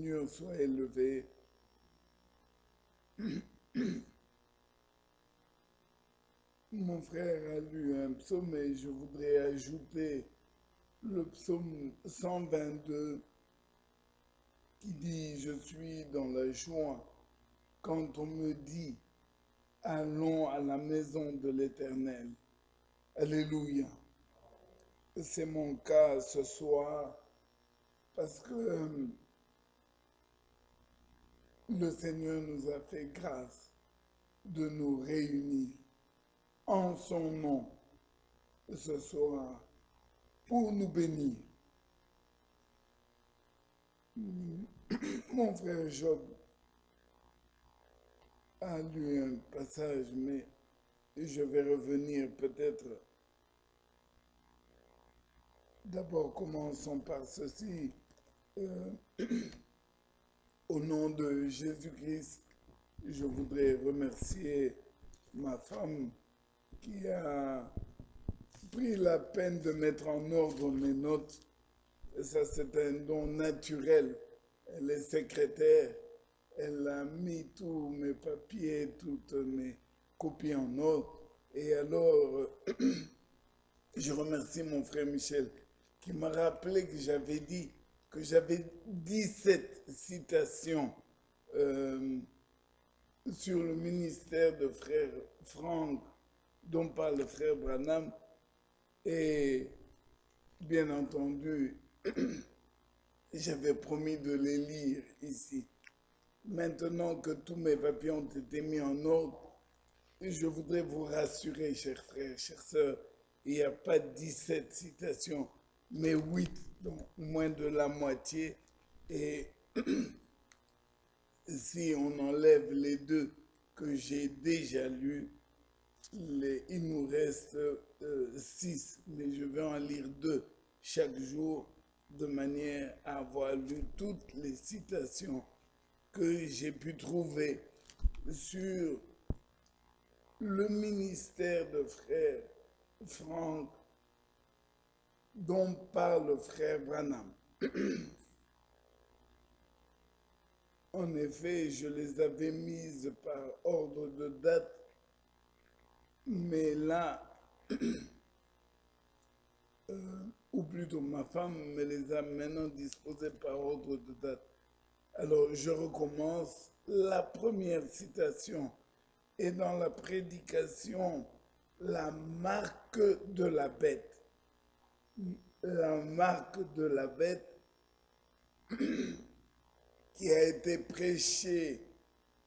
Seigneur soit élevé. Mon frère a lu un psaume et je voudrais ajouter le psaume 122 qui dit « Je suis dans la joie quand on me dit « Allons à la maison de l'Éternel ». Alléluia. C'est mon cas ce soir parce que le Seigneur nous a fait grâce de nous réunir en son nom ce soir pour nous bénir. Mon frère Job a lu un passage, mais je vais revenir peut-être. D'abord, commençons par ceci. Au nom de Jésus-Christ, je voudrais remercier ma femme qui a pris la peine de mettre en ordre mes notes. Et ça, c'est un don naturel. Elle est secrétaire. Elle a mis tous mes papiers, toutes mes copies en ordre. Et alors, je remercie mon frère Michel qui m'a rappelé que j'avais dit que j'avais 17 citations sur le ministère de frère Franck dont parle le frère Branham. Et bien entendu, j'avais promis de les lire ici. Maintenant que tous mes papiers ont été mis en ordre, je voudrais vous rassurer, chers frères, chères sœurs, il n'y a pas 17 citations, mais 8, donc moins de la moitié. Et si on enlève les 2 que j'ai déjà lus, il nous reste 6, mais je vais en lire 2 chaque jour de manière à avoir lu toutes les citations que j'ai pu trouver sur le ministère de frère Franck dont parle frère Branham. En effet, je les avais mises par ordre de date, mais là, ou plutôt ma femme me les a maintenant disposées par ordre de date. Alors, je recommence. La première citation est dans la prédication « La marque de la bête ». La marque de la bête qui a été prêchée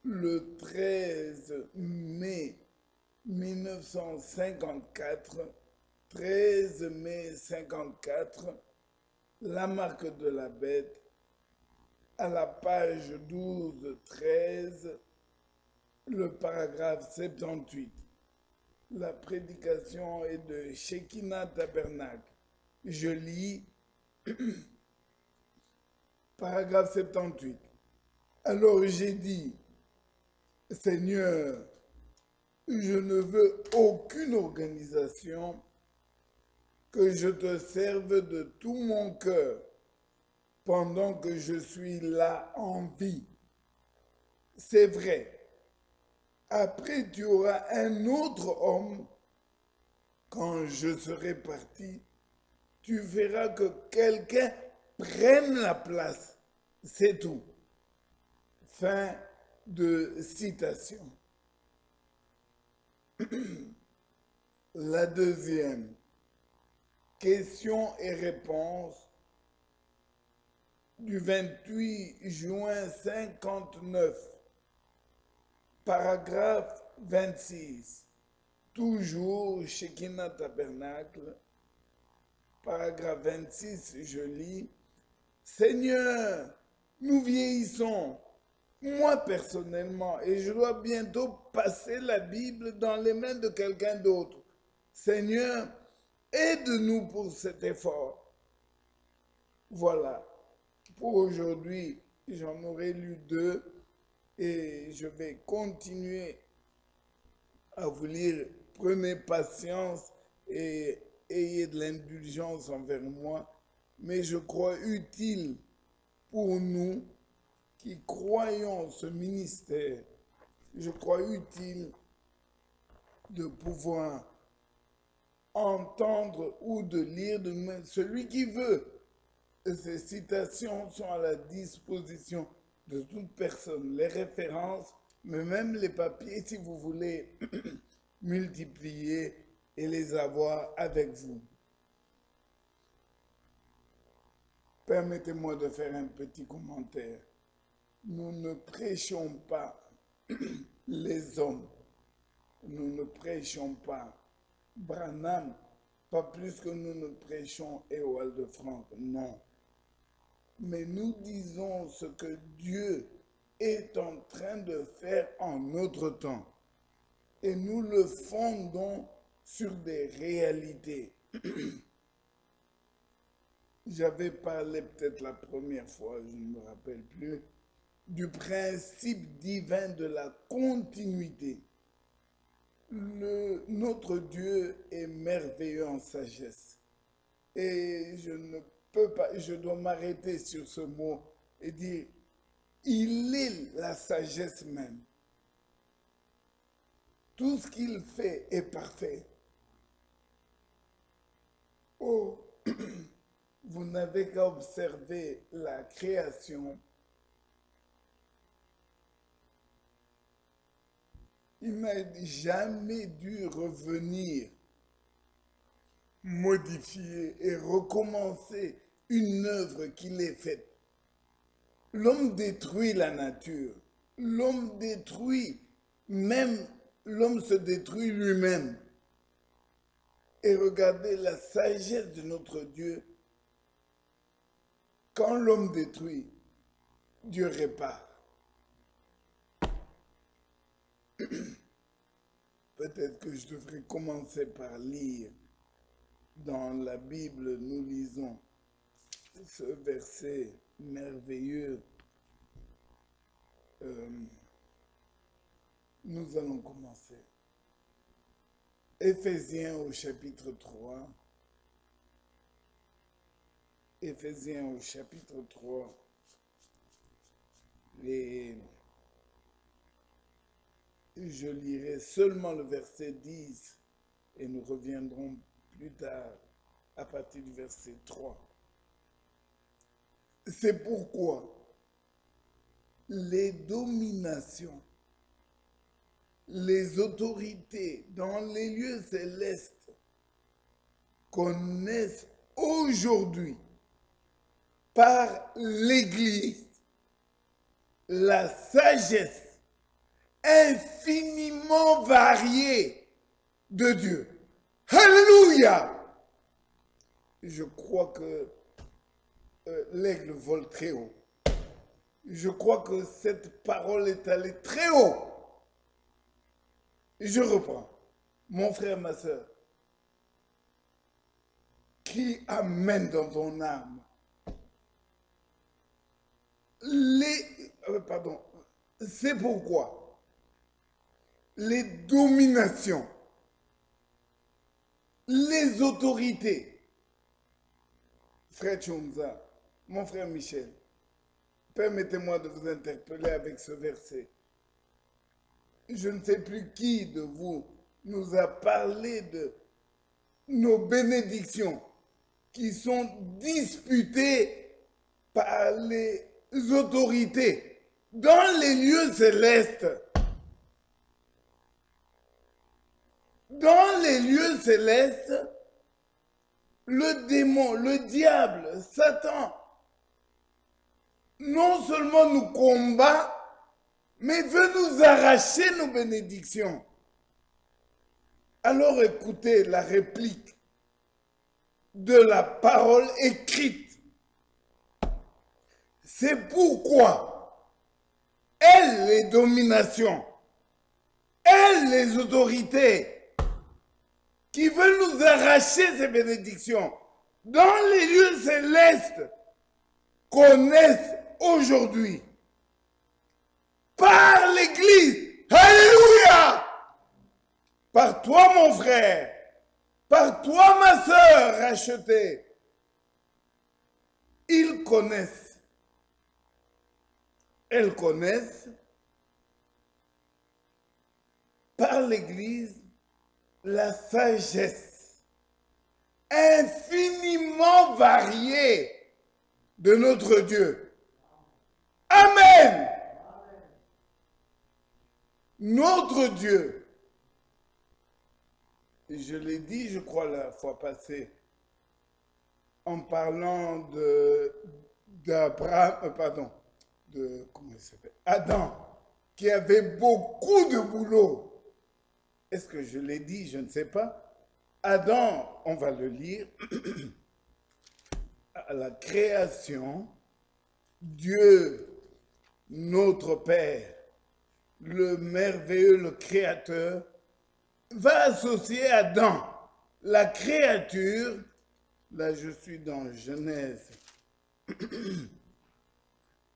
le 13 mai 1954, 13 mai 54, la marque de la bête, à la page 12-13, le paragraphe 78. La prédication est de Shekinah Tabernacle. Je lis paragraphe 78. Alors j'ai dit, Seigneur, je ne veux aucune organisation, que je te serve de tout mon cœur pendant que je suis là en vie. C'est vrai. Après, tu auras un autre homme. Quand je serai parti, tu verras que quelqu'un prenne la place. C'est tout. Fin de citation. La deuxième, questions et réponses du 28 juin 59, paragraphe 26, toujours Shekinah Tabernacle, paragraphe 26, je lis, Seigneur, nous vieillissons, moi personnellement, et je dois bientôt passer la Bible dans les mains de quelqu'un d'autre. Seigneur, aide-nous pour cet effort. Voilà. Pour aujourd'hui, j'en aurai lu 2 et je vais continuer à vous lire. Prenez patience et ayez de l'indulgence envers moi, mais je crois utile pour nous qui croyons ce ministère, je crois utile de pouvoir entendre ou de lire de celui qui veut. Ces citations sont à la disposition de toute personne. Les références, mais même les papiers, si vous voulez multiplier et les avoir avec vous. Permettez-moi de faire un petit commentaire. Nous ne prêchons pas les hommes. Nous ne prêchons pas Branham, pas plus que nous ne prêchons Ewald de Franck, non. Mais nous disons ce que Dieu est en train de faire en notre temps. Et nous le fondons sur des réalités. J'avais parlé peut-être la première fois, je ne me rappelle plus, du principe divin de la continuité. Notre Dieu est merveilleux en sagesse. Et je ne peux pas, je dois m'arrêter sur ce mot et dire, il est la sagesse même. Tout ce qu'il fait est parfait. Oh, vous n'avez qu'à observer la création. Il n'a jamais dû revenir, modifier et recommencer une œuvre qu'il ait faite. L'homme détruit la nature. L'homme détruit, même l'homme se détruit lui-même. Et regardez la sagesse de notre Dieu. Quand l'homme détruit, Dieu répare. Peut-être que je devrais commencer par lire. Dans la Bible, nous lisons ce verset merveilleux. Nous allons commencer. Éphésiens au chapitre 3. Éphésiens au chapitre 3. Et je lirai seulement le verset 10 et nous reviendrons plus tard à partir du verset 3. C'est pourquoi les dominations, les autorités dans les lieux célestes connaissent aujourd'hui par l'Église la sagesse infiniment variée de Dieu. Alléluia! Je crois que l'aigle vole très haut. Je crois que cette parole est allée très haut. Je reprends. Mon frère, ma soeur, qui amène dans ton âme c'est pourquoi les dominations, les autorités, frère Chonza, mon frère Michel, permettez-moi de vous interpeller avec ce verset. Je ne sais plus qui de vous nous a parlé de nos bénédictions qui sont disputées par les autorités dans les lieux célestes. Dans les lieux célestes, le démon, le diable, Satan, non seulement nous combat, mais veut nous arracher nos bénédictions. Alors écoutez la réplique de la parole écrite. C'est pourquoi elles, les dominations, elles, les autorités, qui veulent nous arracher ces bénédictions, dans les lieux célestes, connaissent aujourd'hui, par l'Église, alléluia, par toi mon frère, par toi ma sœur rachetée, ils connaissent elles connaissent par l'Église la sagesse infiniment variée de notre Dieu. Amen. Notre Dieu, je l'ai dit, je crois, la fois passée, en parlant d'Abraham, comment il s'appelle, Adam, qui avait beaucoup de boulot. Est-ce que je l'ai dit? Je ne sais pas. Adam, on va le lire, à la création, Dieu, notre Père, le merveilleux, le Créateur, va associer Adam, la créature. Là, je suis dans Genèse,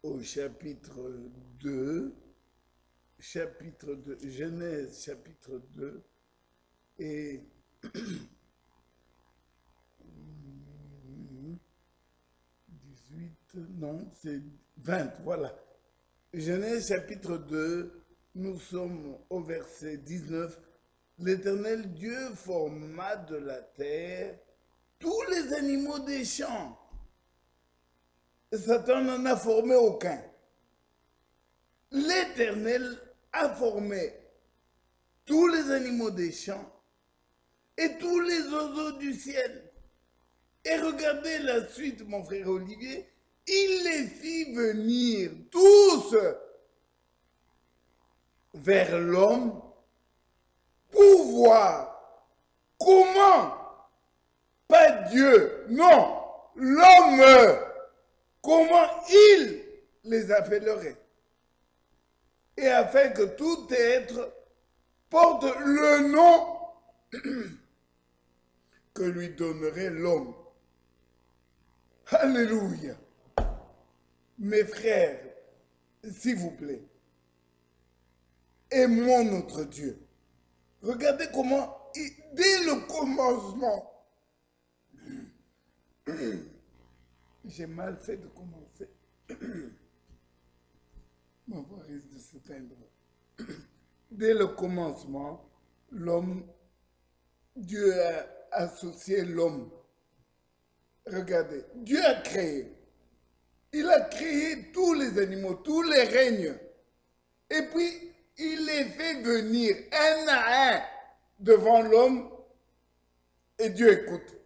au chapitre 2, Genèse chapitre 2, et 18, non, c'est 20, voilà. Genèse chapitre 2, nous sommes au verset 19. L'Éternel Dieu forma de la terre tous les animaux des champs. Satan n'en a formé aucun. L'Éternel a formé tous les animaux des champs et tous les oiseaux du ciel. Et regardez la suite, mon frère Olivier, il les fit venir tous vers l'homme pour voir comment, pas Dieu, non, l'homme, comment il les appellerait. Et afin que tout être porte le nom que lui donnerait l'homme. Alléluia. Mes frères, s'il vous plaît, aimons notre Dieu. Regardez comment, dès le commencement, j'ai mal fait de commencer. Ma voix risque de s'éteindre. Dès le commencement, l'homme, Dieu a associé l'homme. Regardez, Dieu a créé. Il a créé tous les animaux, tous les règnes. Et puis, il les fait venir un à un devant l'homme. Et Dieu écoute.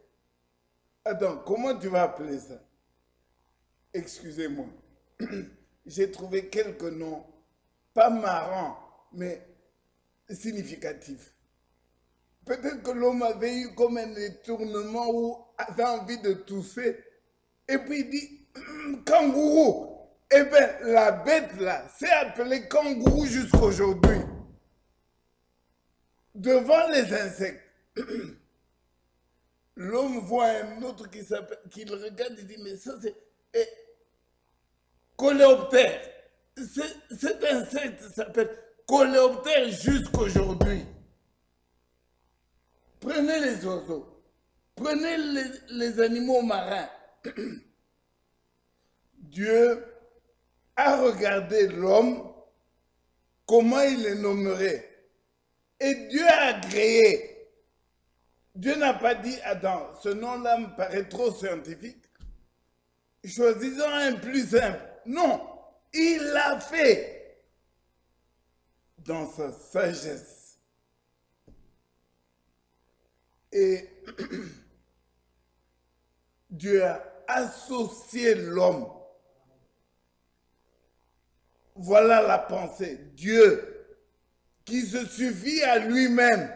Attends, comment tu vas appeler ça? Excusez-moi. J'ai trouvé quelques noms, pas marrants, mais significatifs. Peut-être que l'homme avait eu comme un détournement ou avait envie de tousser. Et puis il dit, kangourou. Eh bien, la bête là, c'est appelé kangourou jusqu'aujourd'hui. Devant les insectes. L'homme voit un autre qui le regarde et dit, mais ça c'est coléoptère. Cet insecte s'appelle coléoptère jusqu'aujourd'hui. Prenez les oiseaux, prenez les animaux marins. Dieu a regardé l'homme, comment il les nommerait. Et Dieu a créé. Dieu n'a pas dit, attends, ce nom-là me paraît trop scientifique. Choisissons un plus simple. Non, il l'a fait dans sa sagesse. Et Dieu a associé l'homme. Voilà la pensée. Dieu qui se suffit à lui-même.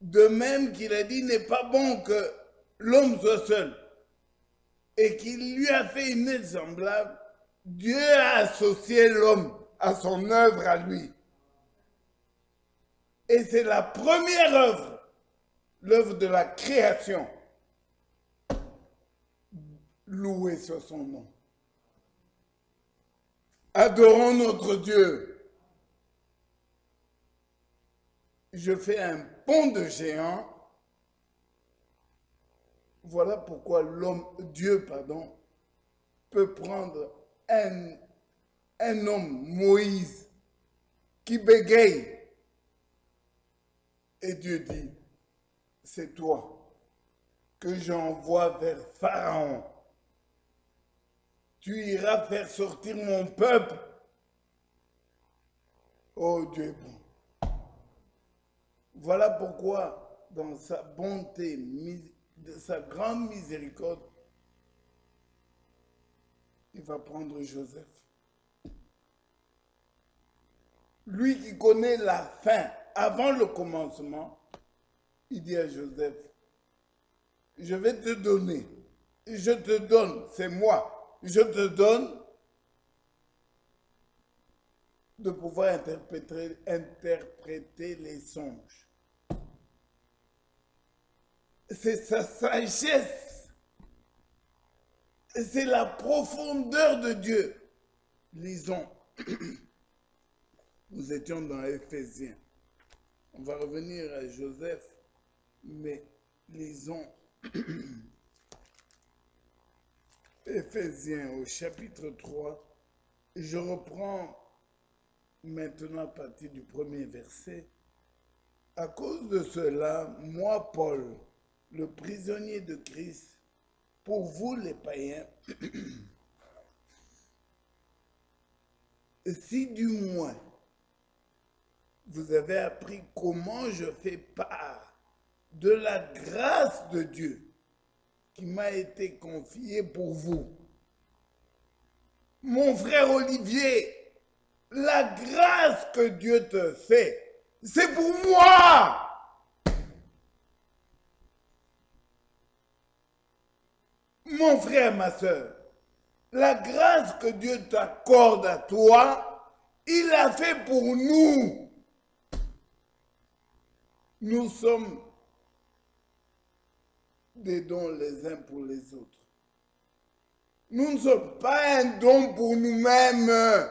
De même qu'il a dit, n'est pas bon que l'homme soit seul. Et qu'il lui a fait une aide semblable. Dieu a associé l'homme à son œuvre à lui. Et c'est la première œuvre, l'œuvre de la création. Loué soit son nom. Adorons notre Dieu. Je fais un pont de géant. Voilà pourquoi Dieu, peut prendre un un homme, Moïse, qui bégaye. Et Dieu dit, c'est toi que j'envoie vers Pharaon. Tu iras faire sortir mon peuple. Oh, Dieu est bon. Voilà pourquoi, dans sa bonté, sa grande miséricorde, il va prendre Joseph. Lui qui connaît la fin avant le commencement, il dit à Joseph, je vais te donner, je te donne, c'est moi, je te donne de pouvoir interpréter les songes. C'est sa sagesse, c'est la profondeur de Dieu. Lisons. Nous étions dans Éphésiens. On va revenir à Joseph, mais lisons Éphésiens au chapitre 3. Je reprends maintenant à partir du premier verset. À cause de cela, moi, Paul, le prisonnier de Christ, pour vous les païens, si du moins vous avez appris comment je fais part de la grâce de Dieu qui m'a été confiée pour vous. Mon frère Olivier, la grâce que Dieu te fait, c'est pour moi. Mon frère, ma soeur, la grâce que Dieu t'accorde à toi, il l'a fait pour nous. Nous sommes des dons les uns pour les autres. Nous ne sommes pas un don pour nous-mêmes.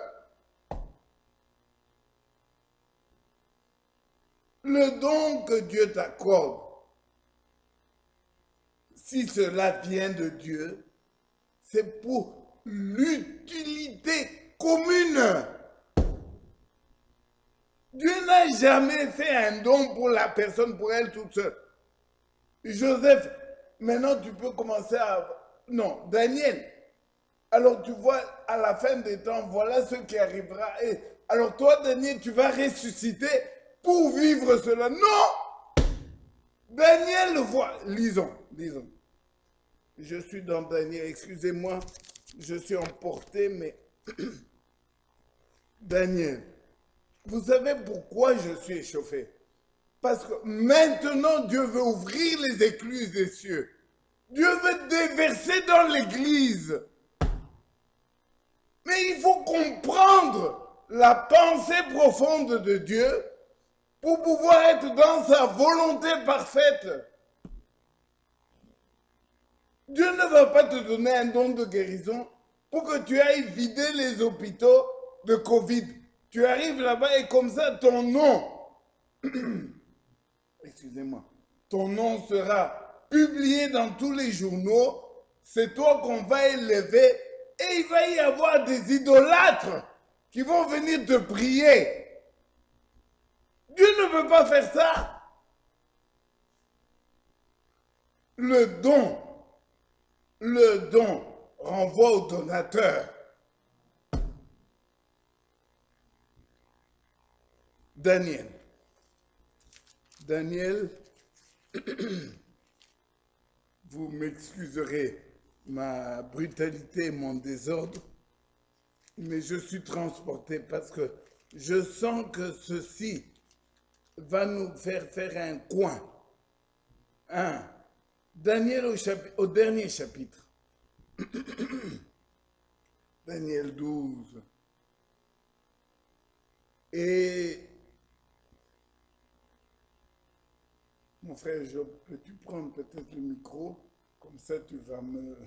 Le don que Dieu t'accorde, si cela vient de Dieu, c'est pour l'utilité commune. Dieu n'a jamais fait un don pour la personne, pour elle toute seule. Joseph, maintenant tu peux commencer à... Non, Daniel. Alors tu vois, à la fin des temps, voilà ce qui arrivera. Et alors toi, Daniel, tu vas ressusciter pour vivre cela. Non! Daniel le voit. Lisons. Je suis dans Daniel, excusez-moi, je suis emporté, mais... Daniel, vous savez pourquoi je suis échauffé? Parce que maintenant, Dieu veut ouvrir les écluses des cieux. Dieu veut déverser dans l'église. Mais il faut comprendre la pensée profonde de Dieu pour pouvoir être dans sa volonté parfaite. Dieu ne va pas te donner un don de guérison pour que tu ailles vider les hôpitaux de Covid. Tu arrives là-bas et comme ça, ton nom, excusez-moi, ton nom sera publié dans tous les journaux. C'est toi qu'on va élever et il va y avoir des idolâtres qui vont venir te prier. Dieu ne veut pas faire ça. Le don renvoie au donateur. Daniel, vous m'excuserez ma brutalité et mon désordre, mais je suis transporté parce que je sens que ceci va nous faire un coin. Daniel au dernier chapitre. Daniel 12. Et mon frère Job, peux-tu prendre peut-être le micro? Comme ça, tu vas me...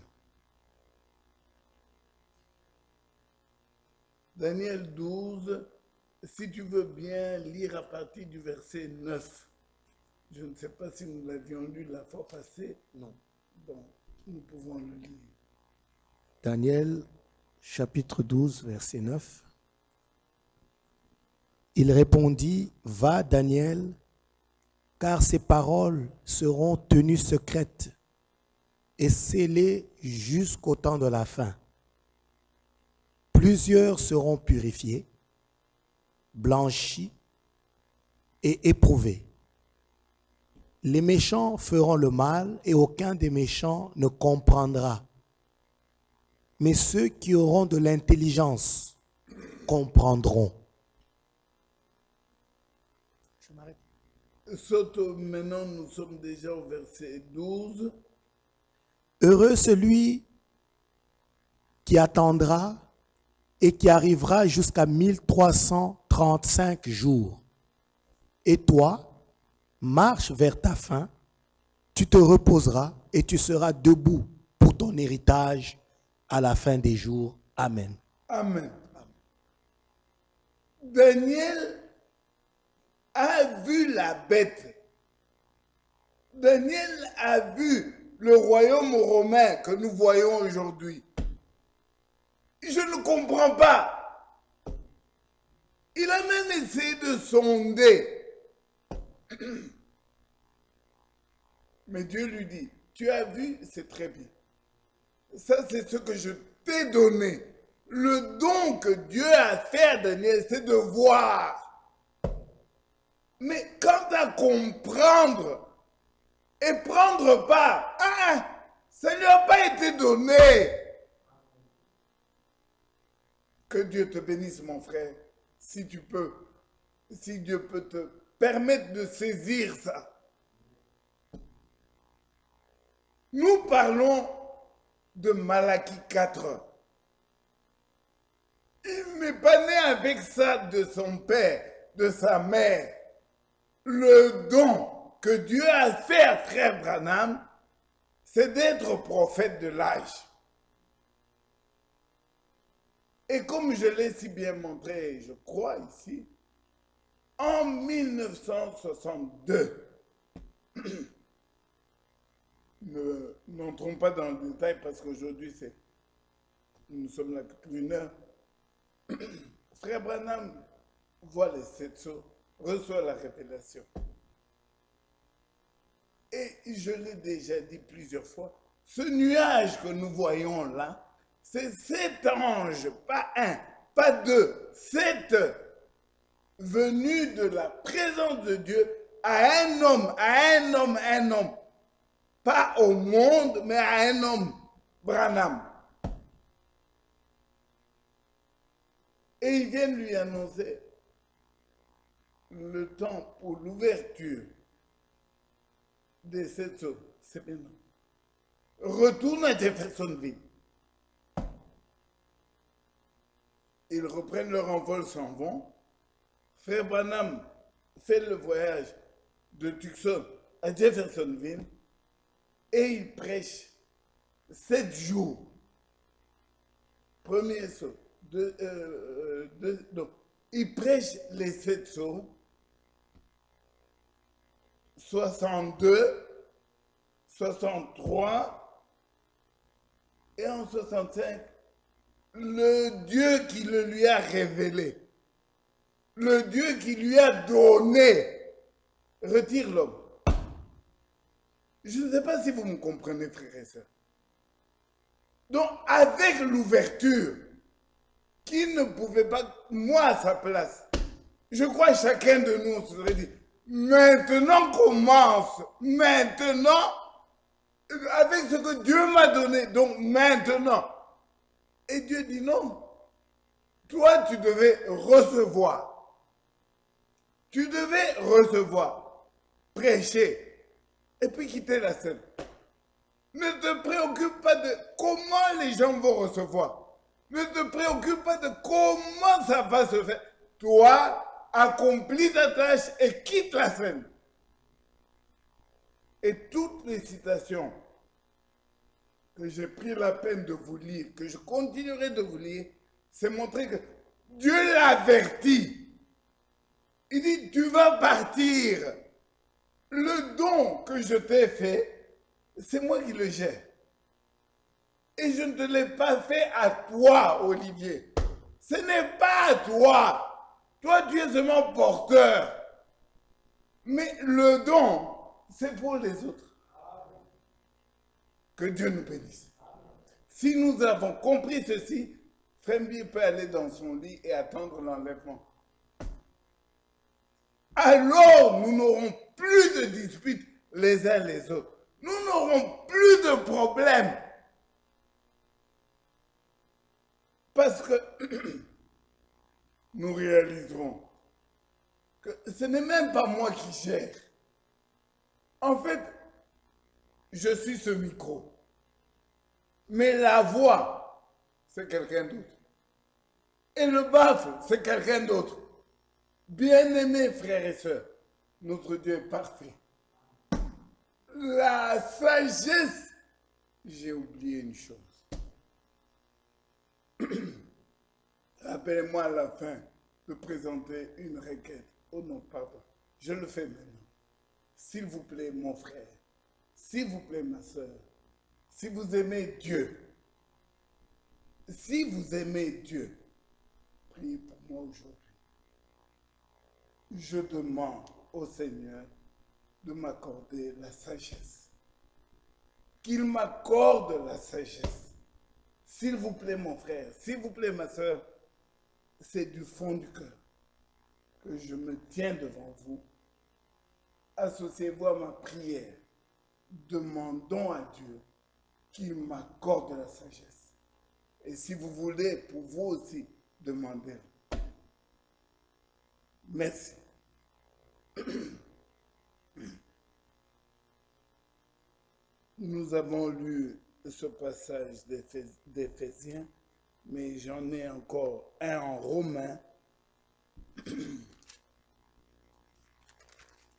Daniel 12, si tu veux bien lire à partir du verset 9. Je ne sais pas si nous l'avions lu la fois passée. Non. Donc, nous pouvons le lire. Daniel, chapitre 12, verset 9. Il répondit, va Daniel, car ces paroles seront tenues secrètes et scellées jusqu'au temps de la fin. Plusieurs seront purifiés, blanchis et éprouvés. Les méchants feront le mal et aucun des méchants ne comprendra. Mais ceux qui auront de l'intelligence comprendront. Je m'arrête. Maintenant, nous sommes déjà au verset 12. Heureux celui qui attendra et qui arrivera jusqu'à 1335 jours. Et toi, marche vers ta fin, tu te reposeras et tu seras debout pour ton héritage à la fin des jours. Amen. Amen. Daniel a vu la bête. Daniel a vu le royaume romain que nous voyons aujourd'hui. Je ne comprends pas. Il a même essayé de sonder. Mais Dieu lui dit, tu as vu, c'est très bien. Ça, c'est ce que je t'ai donné. Le don que Dieu a fait à Daniel, c'est de voir. Mais quant à comprendre et prendre part, ça ne lui a pas été donné. Que Dieu te bénisse, mon frère, si tu peux, si Dieu peut te permettre de saisir ça. Nous parlons de Malachie 4. Il n'est pas né avec ça de son père, de sa mère. Le don que Dieu a fait à frère Branham, c'est d'être prophète de l'âge. Et comme je l'ai si bien montré, je crois ici, en 1962, n'entrons pas dans le détail parce qu'aujourd'hui, nous sommes là depuis 1 heure. Frère Branham voit les 7 sceaux, reçoit la révélation. Et je l'ai déjà dit plusieurs fois, ce nuage que nous voyons là, c'est 7 anges, pas 1, pas 2, 7 venus de la présence de Dieu à un homme. Pas au monde, mais à un homme, Branham. Et ils viennent lui annoncer le temps pour l'ouverture des 7 sceaux. C'est maintenant. Retourne à Jeffersonville. Ils reprennent leur envol, s'en vont. Frère Branham fait le voyage de Tucson à Jeffersonville et il prêche 7 jours. Premier saut. Il prêche les 7 sauts. 62, 63 et en 65, le Dieu qui le lui a révélé, le Dieu qui lui a donné, retire l'homme. Je ne sais pas si vous me comprenez, frères et sœurs. Donc, avec l'ouverture, qui ne pouvait pas, moi à sa place, je crois que chacun de nous se serait dit, maintenant commence, maintenant, avec ce que Dieu m'a donné, donc maintenant. Et Dieu dit non, toi tu devais recevoir. Tu devais recevoir, prêcher, et puis quitter la scène. Ne te préoccupe pas de comment les gens vont recevoir. Ne te préoccupe pas de comment ça va se faire. Toi, accomplis ta tâche et quitte la scène. Et toutes les citations que j'ai pris la peine de vous lire, que je continuerai de vous lire, c'est montrer que Dieu l'avertit. Il dit, tu vas partir. Le don que je t'ai fait, c'est moi qui le gère. Et je ne te l'ai pas fait à toi, Olivier. Ce n'est pas à toi. Toi, tu es seulement porteur. Mais le don, c'est pour les autres. Que Dieu nous bénisse. Si nous avons compris ceci, Fremby peut aller dans son lit et attendre l'enlèvement. Alors, nous n'aurons plus de disputes les uns les autres. Nous n'aurons plus de problèmes. Parce que nous réaliserons que ce n'est même pas moi qui gère. En fait, je suis ce micro. Mais la voix, c'est quelqu'un d'autre. Et le baffle, c'est quelqu'un d'autre. Bien-aimés frères et sœurs, notre Dieu est parfait. La sagesse, j'ai oublié une chose. Rappelez-moi à la fin de présenter une requête. Oh non, pardon, je le fais maintenant. S'il vous plaît, mon frère, s'il vous plaît, ma sœur, si vous aimez Dieu, priez pour moi aujourd'hui. Je demande au Seigneur de m'accorder la sagesse. Qu'il m'accorde la sagesse. S'il vous plaît, mon frère, s'il vous plaît, ma sœur, c'est du fond du cœur que je me tiens devant vous. Associez-vous à ma prière. Demandons à Dieu qu'il m'accorde la sagesse. Et si vous voulez, pour vous aussi, demandez. Merci. Nous avons lu ce passage d'Éphésiens, mais j'en ai encore un en Romains.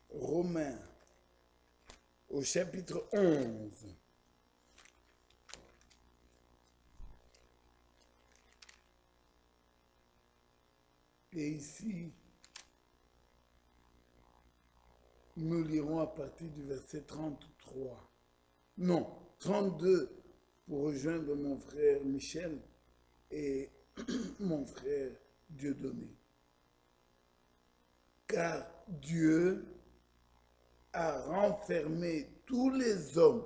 Romains, au chapitre 11. Et ici, nous lirons à partir du verset 33. Non, 32, pour rejoindre mon frère Michel et mon frère Dieudonné. Car Dieu a renfermé tous les hommes.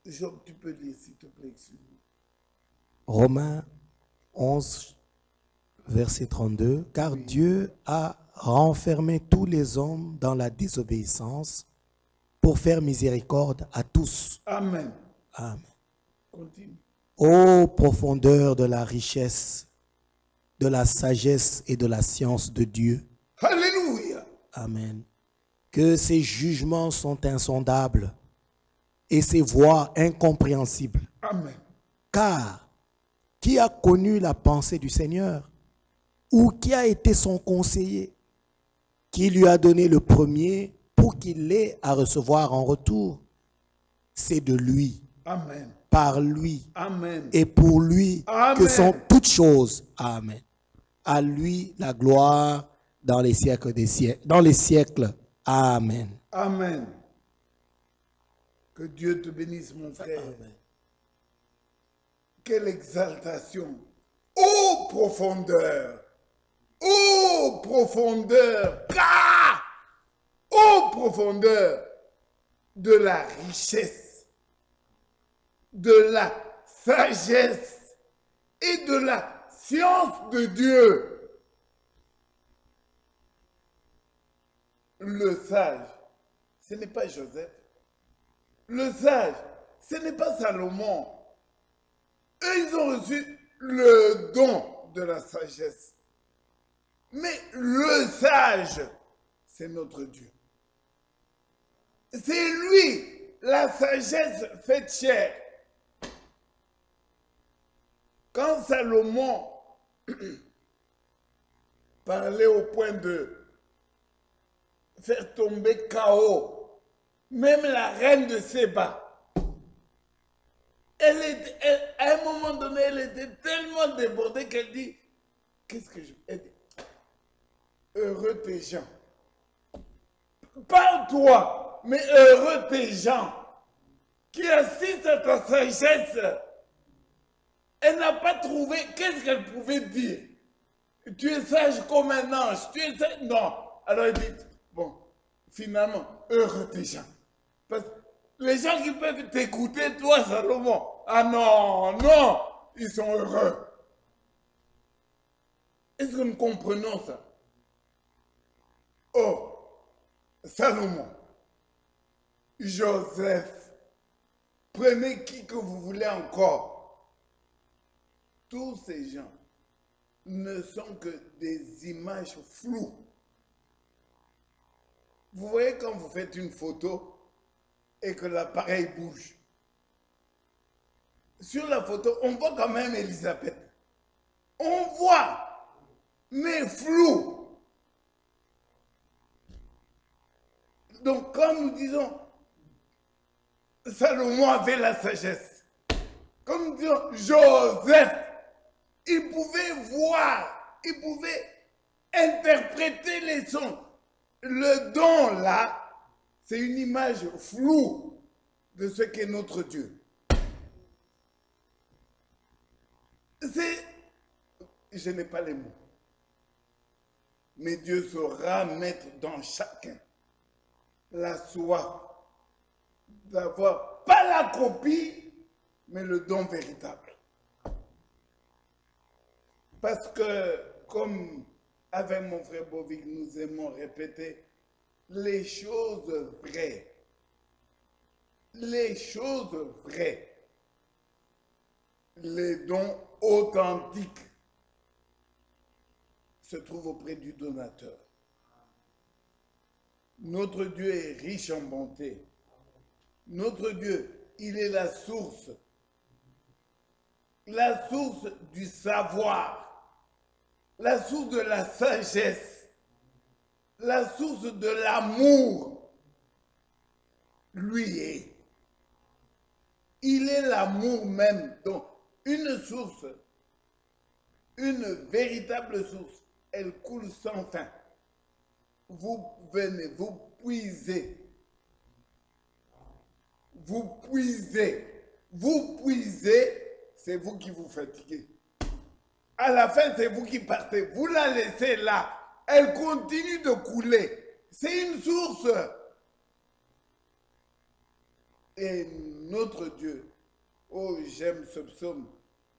Job, tu peux lire s'il te plaît, excuse-moi. Romains 11, verset 32. Car oui. Dieu a renfermé tous les hommes dans la désobéissance pour faire miséricorde à tous. Amen. Amen. Continue. Ô profondeur de la richesse, de la sagesse et de la science de Dieu. Alléluia. Amen. Que ses jugements sont insondables et ses voies incompréhensibles. Amen. Car qui a connu la pensée du Seigneur? Ou qui a été son conseiller? Qui lui a donné le premier pour qu'il ait à recevoir en retour? C'est de lui. Amen. Par lui. Amen. Et pour lui Amen. que sont toutes choses. Amen. À lui la gloire dans les siècles des siècles. Dans les siècles. Amen. Amen. Que Dieu te bénisse, mon frère. Amen. Quelle exaltation. Ô profondeur. Ô profondeur. Ah! Ô profondeur de la richesse, de la sagesse et de la science de Dieu. Le sage, ce n'est pas Joseph. Le sage, ce n'est pas Salomon. Eux, ils ont reçu le don de la sagesse. Mais le sage, c'est notre Dieu. C'est lui, la sagesse faite chair. Quand Salomon parlait au point de faire tomber KO, même la reine de Séba, à un moment donné, elle était tellement débordée qu'elle dit, qu'est-ce que je... Elle dit, heureux tes gens. Pas toi, mais heureux tes gens qui assistent à ta sagesse. Elle n'a pas trouvé qu'est-ce qu'elle pouvait dire. Tu es sage comme un ange, tu es sage. Non. Alors il dit, bon, finalement, heureux tes gens. Parce que les gens qui peuvent t'écouter, toi, Salomon, ah non, non, ils sont heureux. Est-ce que nous comprenons ça? Oh, Salomon, Joseph, prenez qui que vous voulez encore. Tous ces gens ne sont que des images floues. Vous voyez quand vous faites une photo et que l'appareil bouge. Sur la photo, on voit quand même Elisabeth. On voit, mais flou. Donc quand nous disons Salomon avait la sagesse, comme nous disons Joseph, il pouvait voir, il pouvait interpréter les sons. Le don là, c'est une image floue de ce qu'est notre Dieu. Je n'ai pas les mots. Mais Dieu saura mettre dans chacun la soif d'avoir pas la copie, mais le don véritable. Parce que, comme avec mon frère Bovic, nous aimons répéter, les choses vraies, les dons authentiques se trouvent auprès du donateur. Notre Dieu est riche en bonté. Notre Dieu, il est la source du savoir, la source de la sagesse, la source de l'amour. Lui est. Il est l'amour même. Donc, une source, une véritable source, elle coule sans fin. Vous venez, vous puisez, c'est vous qui vous fatiguez. À la fin, c'est vous qui partez. Vous la laissez là. Elle continue de couler. C'est une source. Et notre Dieu, oh, j'aime ce psaume.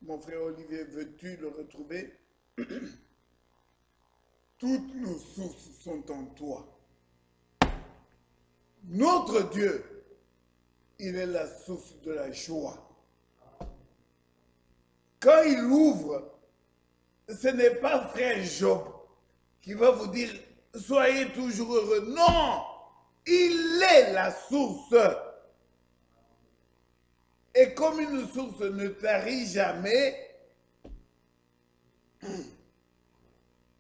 Mon frère Olivier, veux-tu le retrouver? Toutes nos sources sont en toi. Notre Dieu, il est la source de la joie. Quand il ouvre, ce n'est pas frère Job qui va vous dire « Soyez toujours heureux ». Non, il est la source. Et comme une source ne tarit jamais,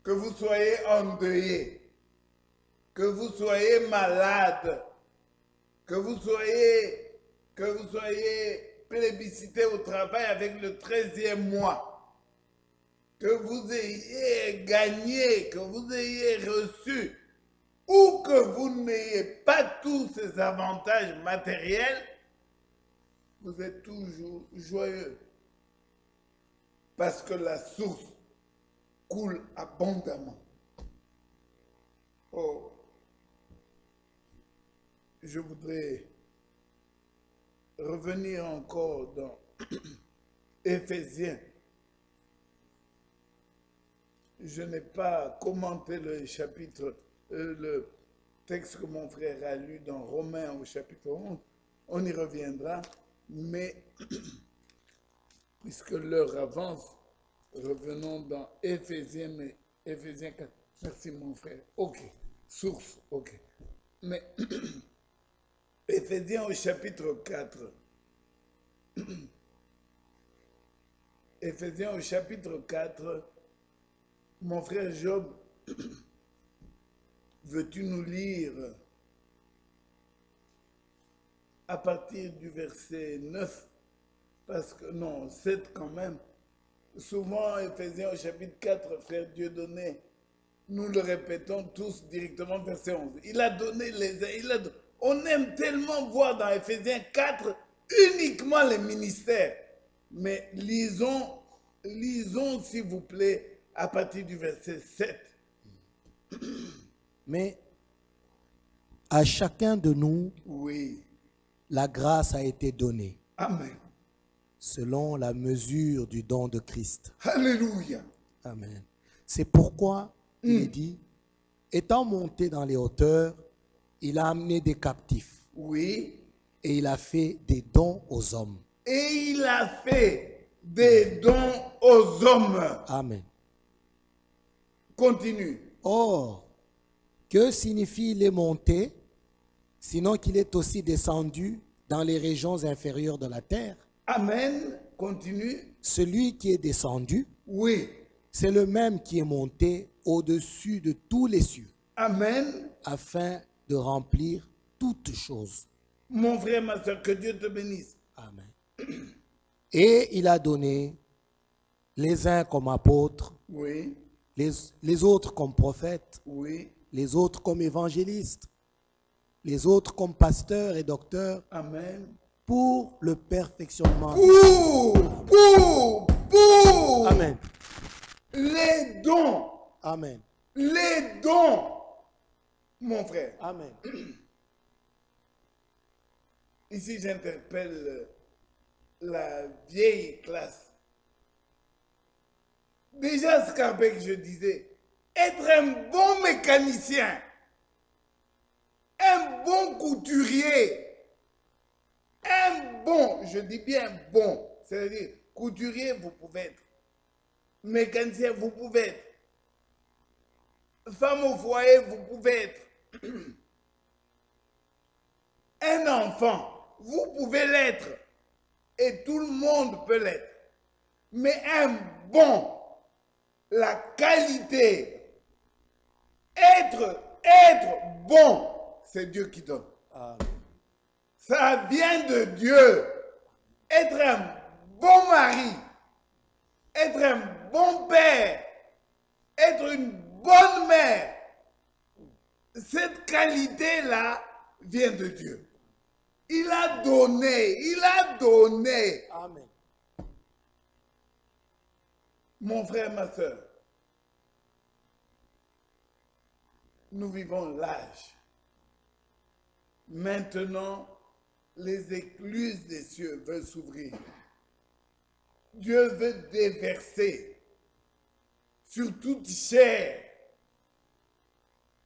que vous soyez endeuillé, que vous soyez malade, que vous soyez plébiscité au travail avec le 13e mois, que vous ayez gagné, que vous ayez reçu, ou que vous n'ayez pas tous ces avantages matériels, vous êtes toujours joyeux. Parce que la source coule abondamment. Oh, je voudrais revenir encore dans Éphésiens. Je n'ai pas commenté le chapitre, le texte que mon frère a lu dans Romains au chapitre 11. On y reviendra, mais puisque l'heure avance, revenons dans Éphésiens, mais Éphésiens 4. Merci mon frère. Ok. Source. Ok. Mais Éphésiens au chapitre 4. Éphésiens au chapitre 4. Mon frère Job, veux-tu nous lire à partir du verset 9? Parce que, non, 7 quand même. Souvent, Éphésiens au chapitre 4, frère Dieudonné, nous le répétons tous directement, verset 11. Il a donné on aime tellement voir dans Éphésiens 4 uniquement les ministères. Mais lisons s'il vous plaît, à partir du verset 7. Mais à chacun de nous, Oui. la grâce a été donnée Amen. selon la mesure du don de Christ. Alléluia. Amen. C'est pourquoi il est dit, étant monté dans les hauteurs, il a amené des captifs Oui. et il a fait des dons aux hommes. Et il a fait des dons aux hommes. Amen. Continue. Or, que signifie il est monté, sinon qu'il est aussi descendu dans les régions inférieures de la terre? Amen. Continue. Celui qui est descendu, Oui. c'est le même qui est monté au-dessus de tous les cieux, Amen. afin de remplir toutes choses. Mon frère, ma soeur, que Dieu te bénisse. Amen. Et il a donné les uns comme apôtres, Oui. les autres comme prophètes, Oui. les autres comme évangélistes, les autres comme pasteurs et docteurs, Amen. pour le perfectionnement. Pour Amen. les dons. Amen. Les dons. Mon frère. Amen. Ici, j'interpelle la vieille classe. Déjà, Scarbeck, je disais, être un bon mécanicien, un bon couturier, un bon, je dis bien bon, c'est-à-dire couturier, vous pouvez être, mécanicien, vous pouvez être, femme au foyer, vous pouvez être, un enfant, vous pouvez l'être, et tout le monde peut l'être. Mais un bon, la qualité, être bon, c'est Dieu qui donne. Amen. Ça vient de Dieu. Être un bon mari, être un bon père, être une bonne mère, cette qualité-là vient de Dieu. Il a donné, il a donné. Amen. Mon frère, ma soeur, nous vivons l'âge. Maintenant, les écluses des cieux veulent s'ouvrir. Dieu veut déverser sur toute chair.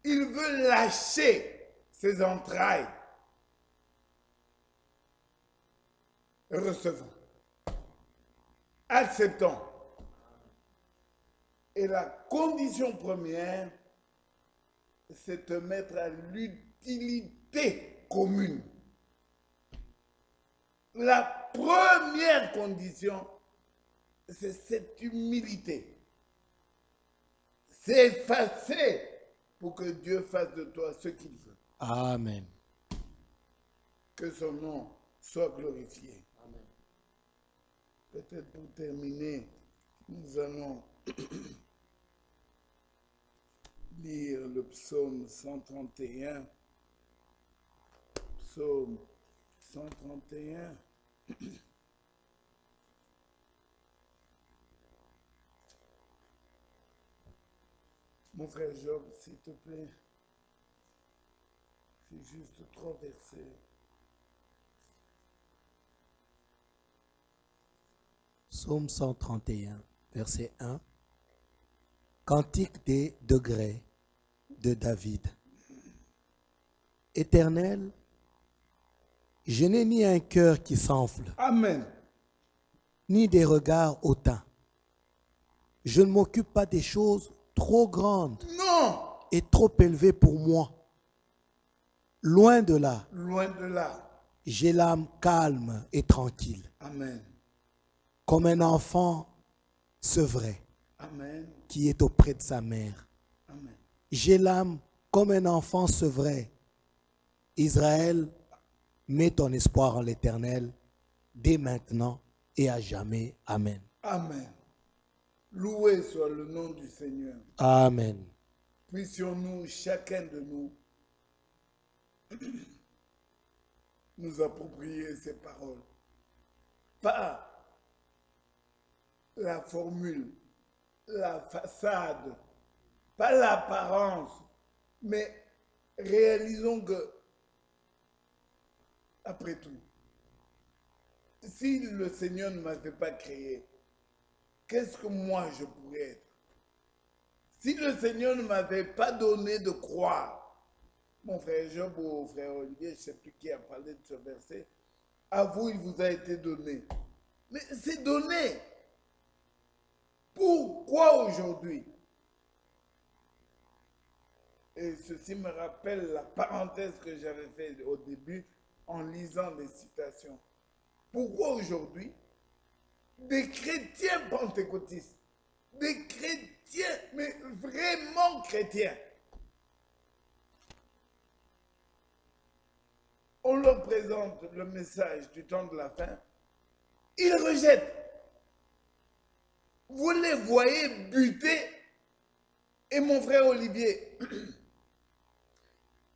Il veut lâcher ses entrailles. Recevons. Acceptons. Et la condition première, c'est de mettre à l'utilité commune. La première condition, c'est cette humilité. C'est effacer pour que Dieu fasse de toi ce qu'il veut. Amen. Que son nom soit glorifié. Amen. Peut-être pour terminer, nous allons lire le psaume 131. Psaume 131. Mon frère Job, s'il te plaît, c'est juste 3 versets. Psaume 131, verset 1. Cantique des degrés de David. Éternel, je n'ai ni un cœur qui s'enfle, Amen. ni des regards hautains. Je ne m'occupe pas des choses trop grandes Non, et trop élevées pour moi. Loin de là, loin de là. j'ai l'âme calme et tranquille, Amen. comme un enfant sevré Amen. qui est auprès de sa mère. Amen. J'ai l'âme comme un enfant sevré. Israël, mets ton espoir en l'Éternel, dès maintenant et à jamais. Amen. Amen. Loué soit le nom du Seigneur. Amen. Puissions-nous, chacun de nous, nous approprier ces paroles. Pas la formule la façade, pas l'apparence, mais réalisons que, après tout, si le Seigneur ne m'avait pas créé, qu'est-ce que moi je pourrais être? Si le Seigneur ne m'avait pas donné de croire, mon frère Job ou frère Olivier, je ne sais plus qui a parlé de ce verset, à vous il vous a été donné. Mais c'est donné. Pourquoi aujourd'hui? Et ceci me rappelle la parenthèse que j'avais faite au début en lisant les citations. Pourquoi aujourd'hui des chrétiens pentecôtistes, des chrétiens, mais vraiment chrétiens, on leur présente le message du temps de la fin, ils rejettent. Vous les voyez buter. Et mon frère Olivier,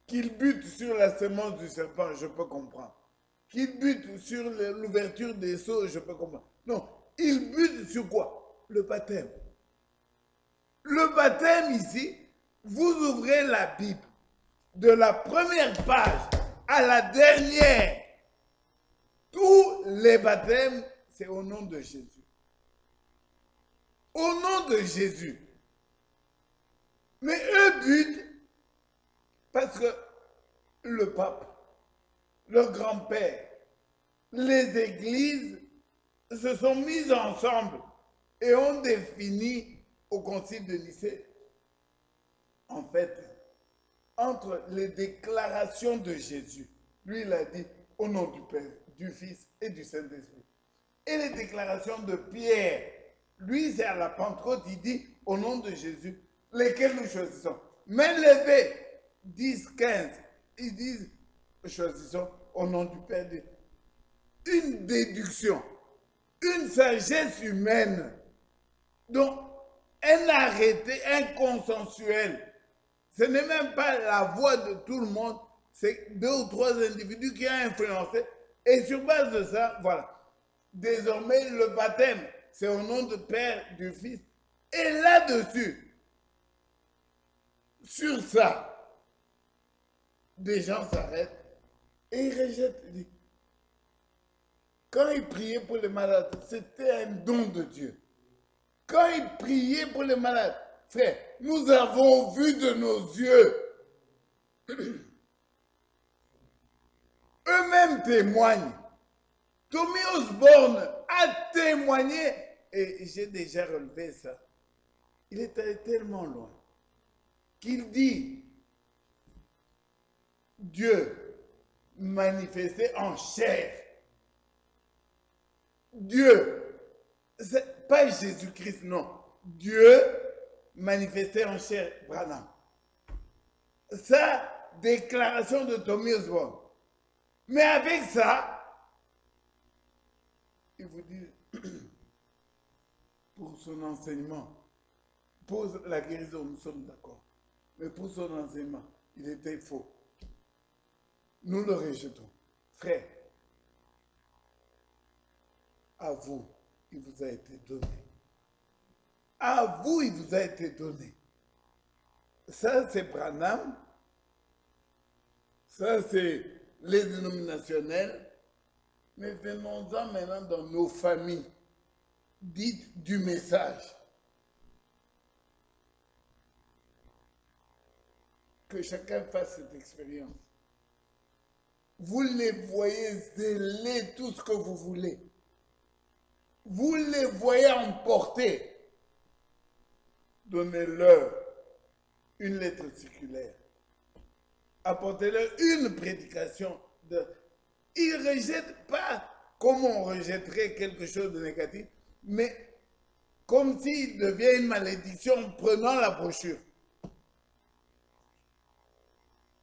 qu'il bute sur la semence du serpent, je peux comprendre. Qu'il bute sur l'ouverture des seaux, je peux comprendre. Non, il bute sur quoi? Le baptême. Le baptême ici, vous ouvrez la Bible de la première page à la dernière. Tous les baptêmes, c'est au nom de Jésus. Au nom de Jésus. Mais eux butent parce que le pape, leur grand-père, les églises se sont mises ensemble et ont défini au concile de Nicée, en fait, entre les déclarations de Jésus, lui il a dit au nom du Père, du Fils et du Saint-Esprit, et les déclarations de Pierre, lui c'est à la Pentecôte, il dit au nom de Jésus, lesquels nous choisissons. Main levée, 10, 15, ils disent choisissons au nom du Père. Une déduction, une sagesse humaine, donc un arrêté, un consensuel. Ce n'est même pas la voix de tout le monde, c'est 2 ou 3 individus qui ont influencé. Et sur base de ça, voilà. Désormais, le baptême, c'est au nom du Père, du Fils. Et là-dessus, sur ça, des gens s'arrêtent et ils rejettent. Quand ils priaient pour les malades, c'était un don de Dieu. Quand ils priaient pour les malades, frère, nous avons vu de nos yeux. Eux-mêmes témoignent. Tommy Osborne a témoigné, et j'ai déjà relevé ça. Il est allé tellement loin qu'il dit Dieu manifesté en chair. Dieu, c'est pas Jésus-Christ, non. Dieu manifesté en chair, Branham. Sa déclaration de Tommy Osborne. Mais avec ça, il vous dit, pour son enseignement, pour la guérison, nous sommes d'accord. Mais pour son enseignement, il était faux. Nous le rejetons. Frère, à vous, il vous a été donné. À vous, il vous a été donné. Ça, c'est Branham. Ça, c'est les dénominationnels. Mais venons-en maintenant dans nos familles. Dites du message. Que chacun fasse cette expérience. Vous les voyez zéler tout ce que vous voulez. Vous les voyez emporter. Donnez-leur une lettre circulaire. Apportez-leur une prédication. Ils ne rejettent pas comme on rejetterait quelque chose de négatif, mais comme s'il devient une malédiction en prenant la brochure.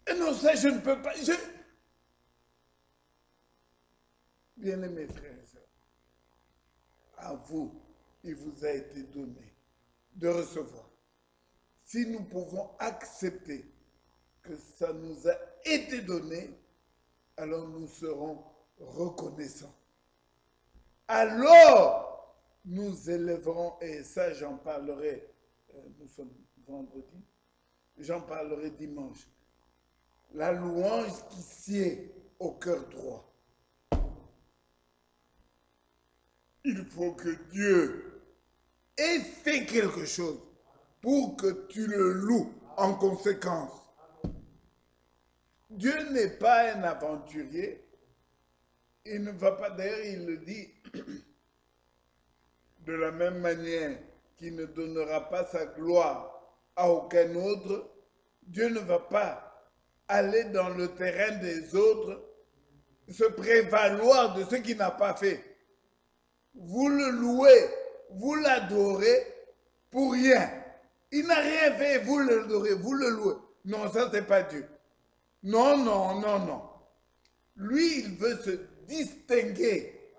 Et non, ça, je ne peux pas. Bien-aimés frères et sœurs, à vous, il vous a été donné de recevoir. Si nous pouvons accepter que ça nous a été donné, alors nous serons reconnaissants. Alors, nous élèverons, et ça j'en parlerai, nous sommes vendredi, j'en parlerai dimanche. La louange qui sied au cœur droit. Il faut que Dieu ait fait quelque chose pour que tu le loues en conséquence. Dieu n'est pas un aventurier. Il ne va pas, d'ailleurs il le dit, de la même manière qu'il ne donnera pas sa gloire à aucun autre, Dieu ne va pas aller dans le terrain des autres, se prévaloir de ce qu'il n'a pas fait. Vous le louez, vous l'adorez pour rien. Il n'a rien fait, vous l'adorez, vous le louez. Non, ça c'est pas Dieu. Non, non, non, non. Lui, il veut se distinguer.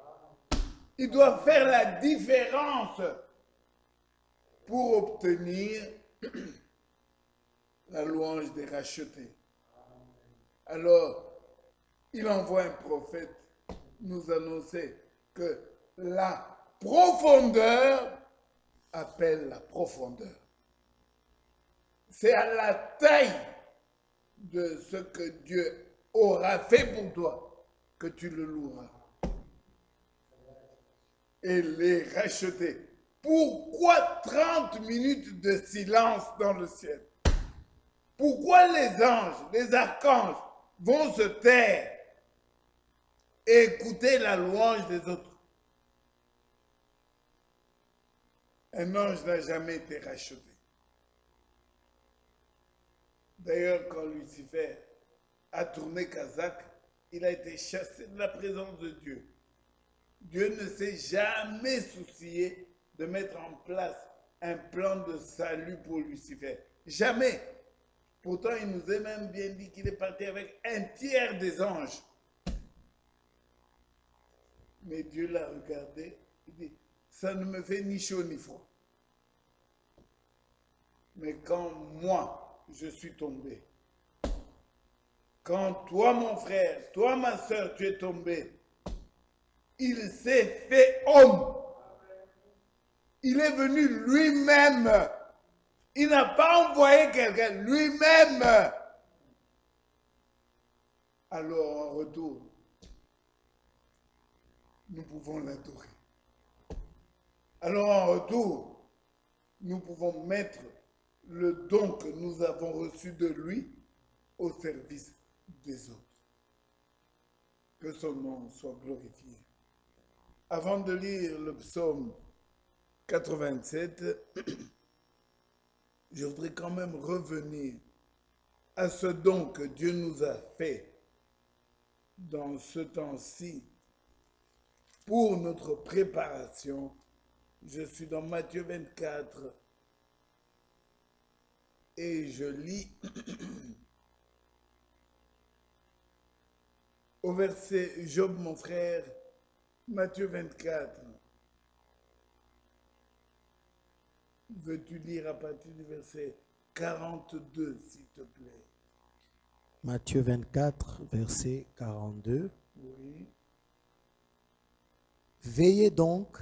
Il doit faire la différence pour obtenir la louange des rachetés. Alors, il envoie un prophète nous annoncer que la profondeur appelle la profondeur. C'est à la taille de ce que Dieu aura fait pour toi que tu le loueras. Et les racheter. Pourquoi 30 minutes de silence dans le ciel? Pourquoi les anges, les archanges vont se taire et écouter la louange des autres? Un ange n'a jamais été racheté. D'ailleurs, quand Lucifer a tourné Kazakh, il a été chassé de la présence de Dieu. Dieu ne s'est jamais soucié de mettre en place un plan de salut pour Lucifer. Jamais. Pourtant, il nous a même bien dit qu'il est parti avec un tiers des anges. Mais Dieu l'a regardé, il dit, ça ne me fait ni chaud ni froid. Mais quand moi, je suis tombé, quand toi, mon frère, toi, ma soeur, tu es tombé, il s'est fait homme. Il est venu lui-même. Il n'a pas envoyé quelqu'un, lui-même. Alors, en retour, nous pouvons l'adorer. Alors, en retour, nous pouvons mettre le don que nous avons reçu de lui au service des autres. Que son nom soit glorifié. Avant de lire le psaume 87, je voudrais quand même revenir à ce don que Dieu nous a fait dans ce temps-ci pour notre préparation. Je suis dans Matthieu 24 et je lis au verset Job, mon frère, Matthieu 24. Veux-tu lire à partir du verset 42, s'il te plaît? Matthieu 24, verset 42. Oui. Veillez donc,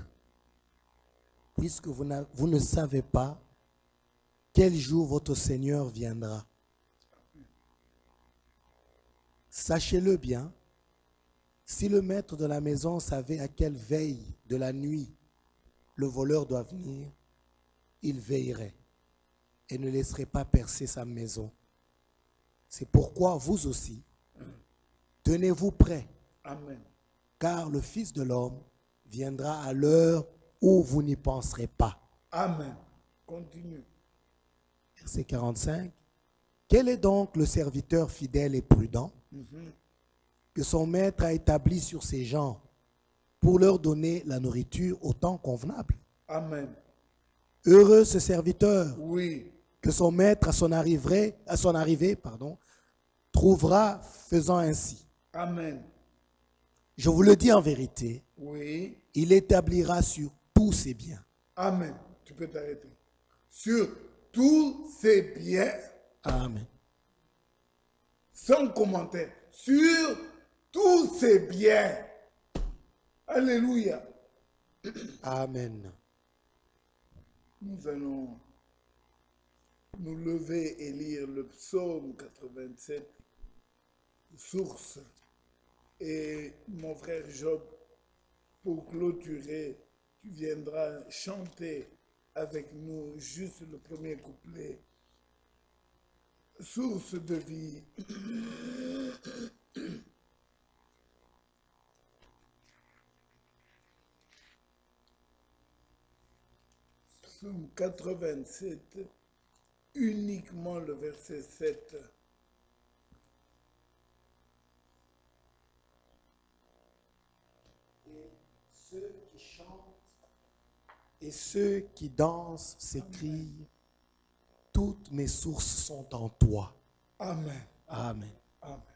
puisque vous ne savez pas quel jour votre Seigneur viendra. Sachez-le bien, si le maître de la maison savait à quelle veille de la nuit le voleur doit venir, il veillerait et ne laisserait pas percer sa maison. C'est pourquoi vous aussi, tenez-vous prêts, Amen. car le Fils de l'homme viendra à l'heure où vous n'y penserez pas. Amen. Continue. Verset 45. Quel est donc le serviteur fidèle et prudent que son maître a établi sur ses gens pour leur donner la nourriture au temps convenable? Amen. Heureux ce serviteur Oui. que son maître à son arrivée, trouvera faisant ainsi. Amen. Je vous le dis en vérité, Oui. il établira sur tous ses biens. Amen. Tu peux t'arrêter. Sur tous ces biens, Amen. sans commentaire, sur tous ces biens. Alléluia. Amen. Nous allons nous lever et lire le psaume 87, source. Et mon frère Job, pour clôturer, tu viendras chanter avec nous juste le premier couplet. Source de vie. Psaume 87, uniquement le verset 7. Et ceux qui chantent et ceux qui dansent s'écrient, toutes mes sources sont en toi. Amen. Amen. Amen.